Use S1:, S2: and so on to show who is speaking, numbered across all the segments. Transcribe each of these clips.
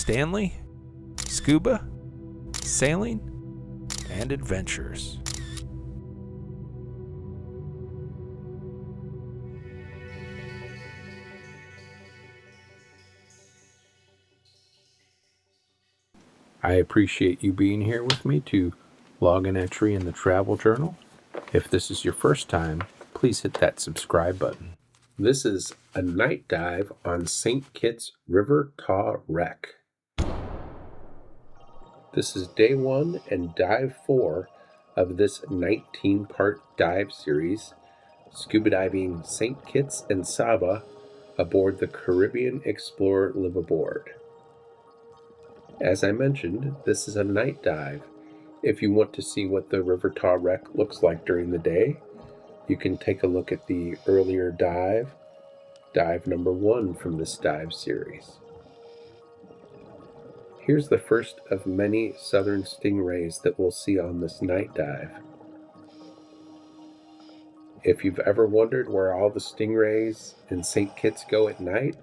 S1: Stanley, Scuba, Sailing, and Adventures. I appreciate you being here with me to log an entry in the travel journal. If this is your first time, please hit that subscribe button. This is a night dive on St. Kitts River Taw wreck. This is day 1 and dive 4 of this 19-part dive series, scuba diving St. Kitts and Saba aboard the Caribbean Explorer liveaboard. As I mentioned, this is a night dive. If you want to see what the River Taw wreck looks like during the day, you can take a look at the earlier dive number 1 from this dive series. Here's the first of many southern stingrays that we'll see on this night dive. If you've ever wondered where all the stingrays in St. Kitts go at night,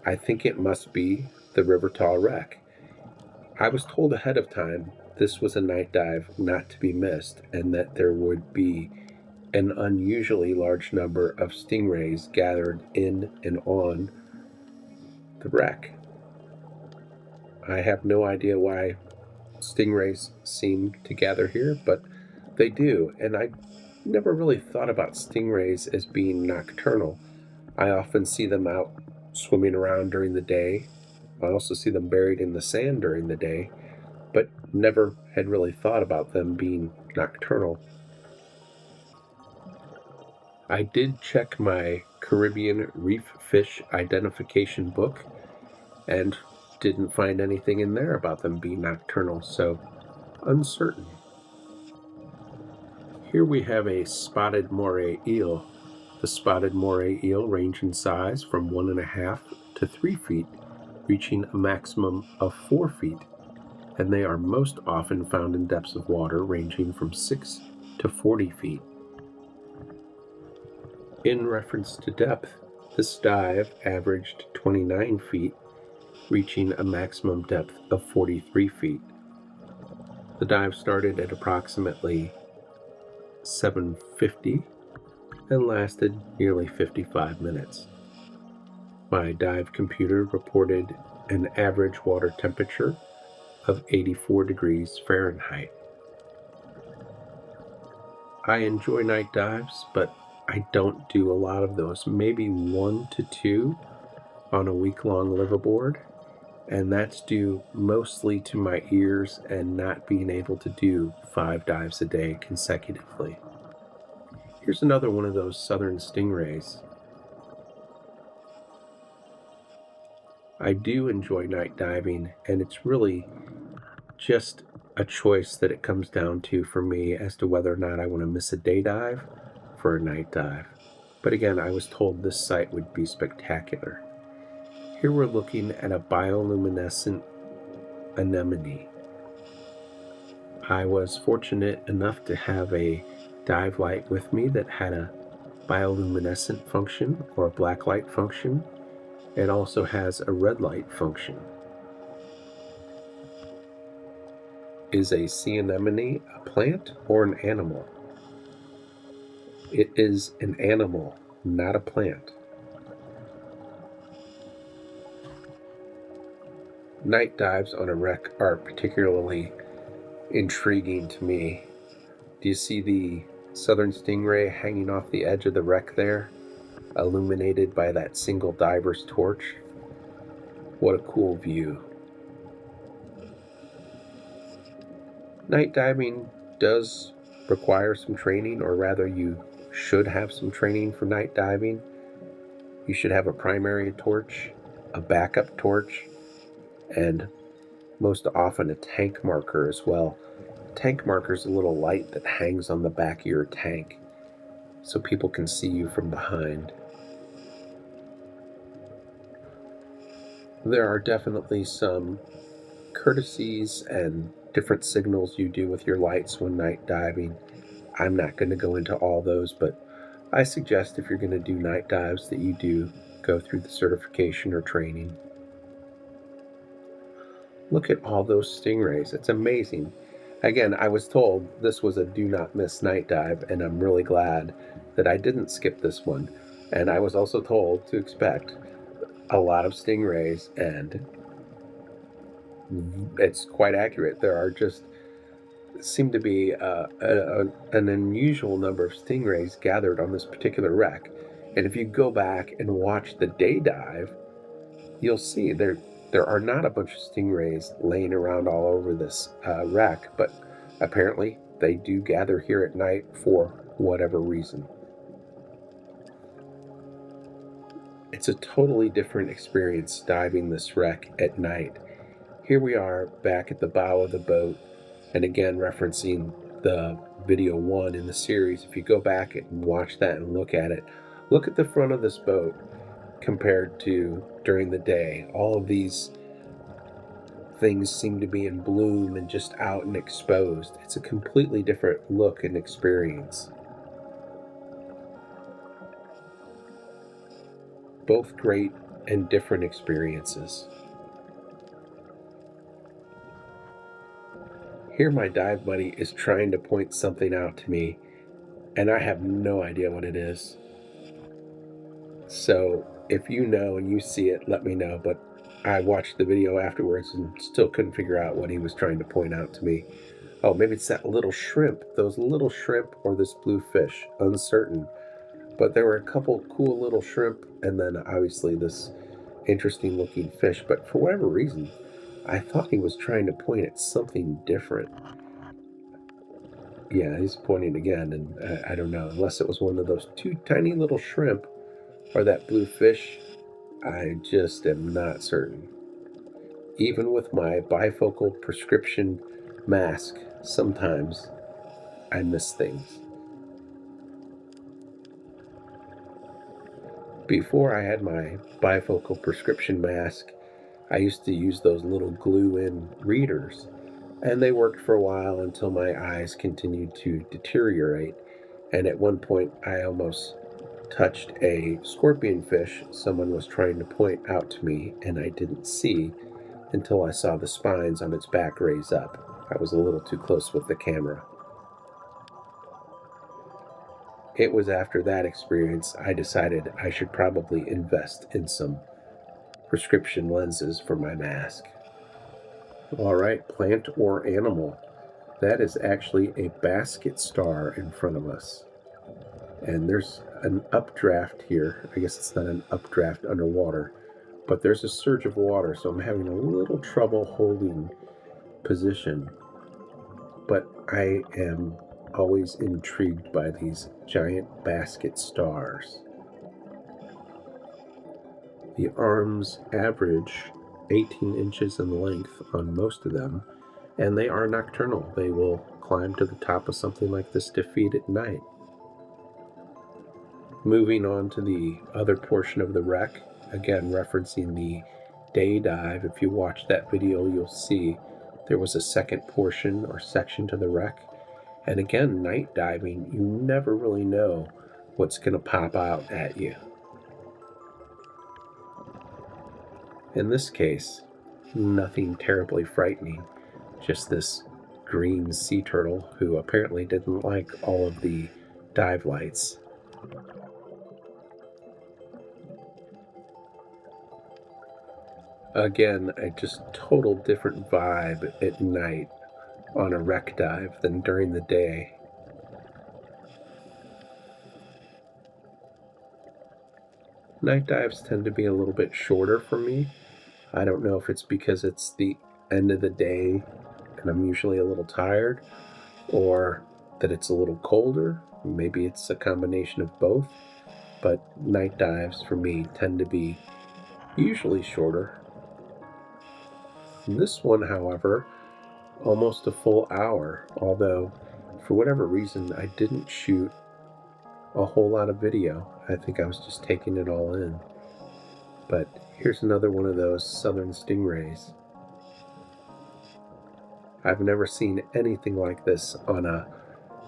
S1: I think it must be the River Taw wreck. I was told ahead of time this was a night dive not to be missed, and that there would be an unusually large number of stingrays gathered in and on the wreck. I have no idea why stingrays seem to gather here, but they do, and I never really thought about stingrays as being nocturnal. I often see them out swimming around during the day. I also see them buried in the sand during the day, but never had really thought about them being nocturnal. I did check my Caribbean reef fish identification book and didn't find anything in there about them being nocturnal, so uncertain. Here we have a spotted moray eel. The spotted moray eel range in size from 1.5 to 3 feet, reaching a maximum of 4 feet, and they are most often found in depths of water ranging from 6 to 40 feet. In reference to depth, this dive averaged 29 feet, reaching a maximum depth of 43 feet. The dive started at approximately 7:50 and lasted nearly 55 minutes. My dive computer reported an average water temperature of 84 degrees Fahrenheit. I enjoy night dives, but I don't do a lot of those, maybe 1 to 2 on a week-long liveaboard, and that's due mostly to my ears and not being able to do 5 dives a day consecutively. Here's another one of those southern stingrays. I do enjoy night diving, and it's really just a choice that it comes down to for me as to whether or not I want to miss a day dive for a night dive. But again, I was told this site would be spectacular. Here we're looking at a bioluminescent anemone. I was fortunate enough to have a dive light with me that had a bioluminescent function or a black light function. It also has a red light function. Is a sea anemone a plant or an animal? It is an animal, not a plant. Night dives on a wreck are particularly intriguing to me. Do you see the southern stingray hanging off the edge of the wreck there, illuminated by that single diver's torch? What a cool view. Night diving does require some training, or rather you should have some training for night diving. You should have a primary torch, a backup torch, and most often a tank marker as well. A tank marker is a little light that hangs on the back of your tank so people can see you from behind. There are definitely some courtesies and different signals you do with your lights when night diving. I'm not going to go into all those, but I suggest if you're going to do night dives that you do go through the certification or training. Look at all those stingrays. It's amazing. Again, I was told this was a do not miss night dive, and I'm really glad that I didn't skip this one. And I was also told to expect a lot of stingrays, and it's quite accurate. There are just seem to be an unusual number of stingrays gathered on this particular wreck. And if you go back and watch the day dive, you'll see there are not a bunch of stingrays laying around all over this wreck, but apparently they do gather here at night for whatever reason. It's a totally different experience diving this wreck at night. Here we are back at the bow of the boat, and again referencing the video 1 in the series. If you go back and watch that and look at it, look at the front of this boat compared to during the day. All of these things seem to be in bloom and just out and exposed. It's a completely different look and experience. Both great and different experiences. Here my dive buddy is trying to point something out to me, and I have no idea what it is. So if you know and you see it, let me know. But I watched the video afterwards and still couldn't figure out what he was trying to point out to me. Oh, maybe it's that little shrimp, those little shrimp, or this blue fish, uncertain. But there were a couple cool little shrimp, and then obviously this interesting looking fish. But for whatever reason, I thought he was trying to point at something different. Yeah, he's pointing again, and I don't know, unless it was one of those two tiny little shrimp or that blue fish, I just am not certain. Even with my bifocal prescription mask, sometimes I miss things. Before I had my bifocal prescription mask, I used to use those little glue-in readers, and they worked for a while until my eyes continued to deteriorate, and at one point I almost touched a scorpion fish someone was trying to point out to me, and I didn't see until I saw the spines on its back raise up. I was a little too close with the camera. It was after that experience I decided I should probably invest in some prescription lenses for my mask. All right, plant or animal. That is actually a basket star in front of us. And there's an updraft here. I guess it's not an updraft underwater, but there's a surge of water, so I'm having a little trouble holding position. But I am always intrigued by these giant basket stars. The arms average 18 inches in length on most of them, and they are nocturnal. They will climb to the top of something like this to feed at night. Moving on to the other portion of the wreck, again referencing the day dive. If you watch that video, you'll see there was a second portion or section to the wreck. And again, night diving, you never really know what's going to pop out at you. In this case, nothing terribly frightening, just this green sea turtle who apparently didn't like all of the dive lights. Again, a just total different vibe at night on a wreck dive than during the day. Night dives tend to be a little bit shorter for me. I don't know if it's because it's the end of the day and I'm usually a little tired, or that it's a little colder. Maybe it's a combination of both, but night dives for me tend to be usually shorter. This one, however, almost a full hour, although for whatever reason I didn't shoot a whole lot of video. I think I was just taking it all in. But here's another one of those southern stingrays. I've never seen anything like this on a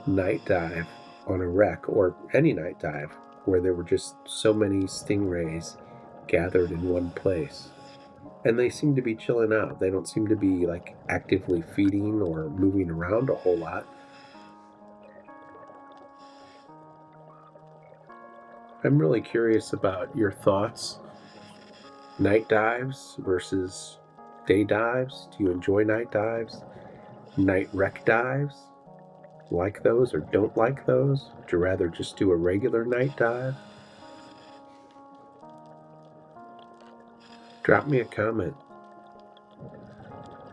S1: night dive on a wreck, or any night dive, where there were just so many stingrays gathered in one place. And they seem to be chilling out. They don't seem to be like actively feeding or moving around a whole lot. I'm really curious about your thoughts. Night dives versus day dives. Do you enjoy night dives? Night wreck dives? Like those or don't like those? Would you rather just do a regular night dive? Drop me a comment.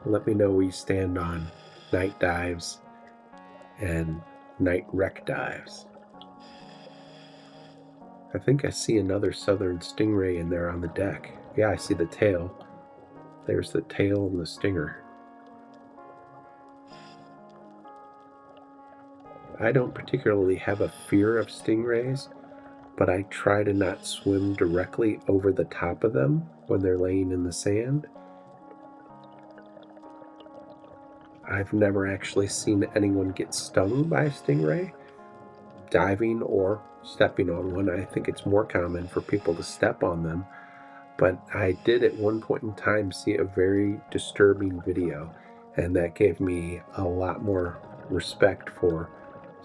S1: Let me know where you stand on night dives and night wreck dives. I think I see another southern stingray in there on the deck. Yeah, I see the tail. There's the tail and the stinger. I don't particularly have a fear of stingrays, but I try to not swim directly over the top of them when they're laying in the sand. I've never actually seen anyone get stung by a stingray, diving or stepping on one. I think it's more common for people to step on them. But I did at one point in time see a very disturbing video, and that gave me a lot more respect for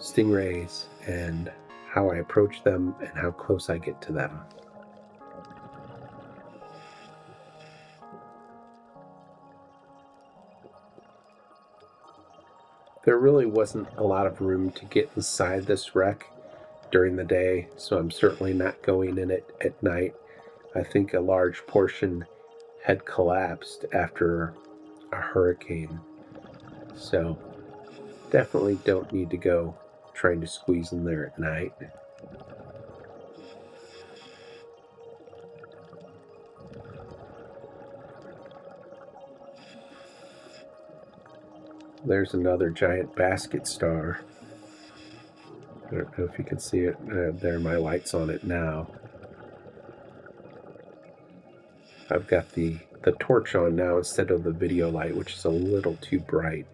S1: stingrays and how I approach them and how close I get to them. There really wasn't a lot of room to get inside this wreck during the day, so I'm certainly not going in it at night. I think a large portion had collapsed after a hurricane, so definitely don't need to go trying to squeeze in there at night. There's another giant basket star. I don't know if you can see it. There, my light's on it now. I've got the torch on now instead of the video light, which is a little too bright.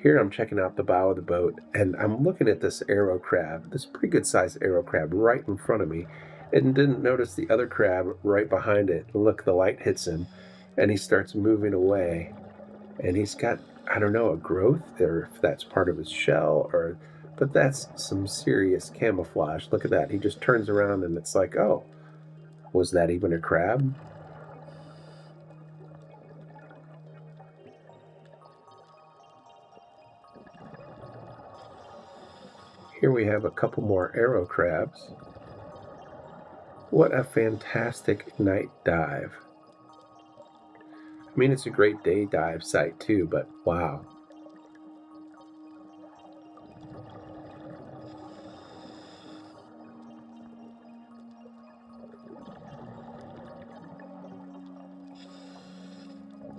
S1: Here I'm checking out the bow of the boat, and I'm looking at this arrow crab, this pretty good sized arrow crab right in front of me, and didn't notice the other crab right behind it. Look, the light hits him, and he starts moving away, and he's got, I don't know, a growth, or if that's part of his shell, but that's some serious camouflage. Look at that. He just turns around, and it's like, oh, was that even a crab? Here we have a couple more arrow crabs. What a fantastic night dive. I mean, it's a great day dive site too, but wow.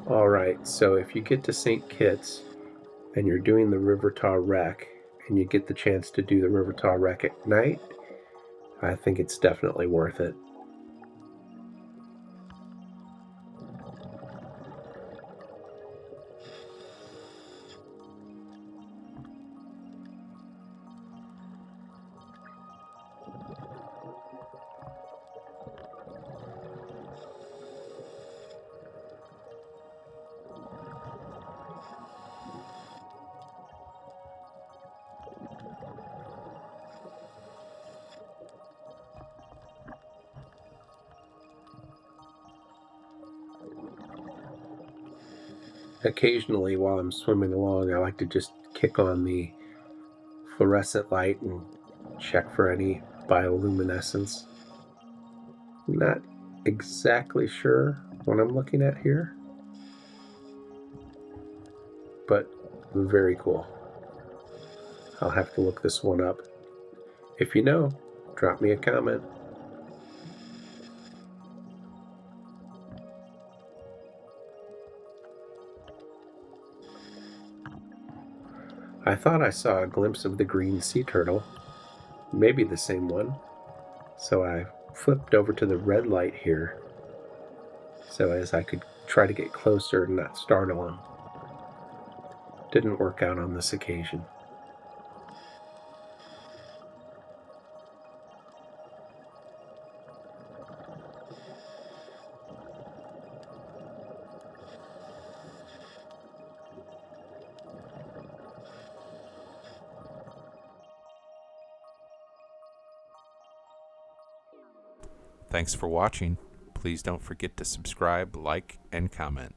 S1: All right, so if you get to St. Kitts and you're doing the River Taw wreck and you get the chance to do the River Taw wreck at night, I think it's definitely worth it. Occasionally, while I'm swimming along, I like to just kick on the fluorescent light and check for any bioluminescence. I'm not exactly sure what I'm looking at here, but very cool. I'll have to look this one up. If you know, drop me a comment. I thought I saw a glimpse of the green sea turtle, maybe the same one. So I flipped over to the red light here so as I could try to get closer and not startle him. Didn't work out on this occasion.
S2: Thanks for watching. Please don't forget to subscribe, like, and comment.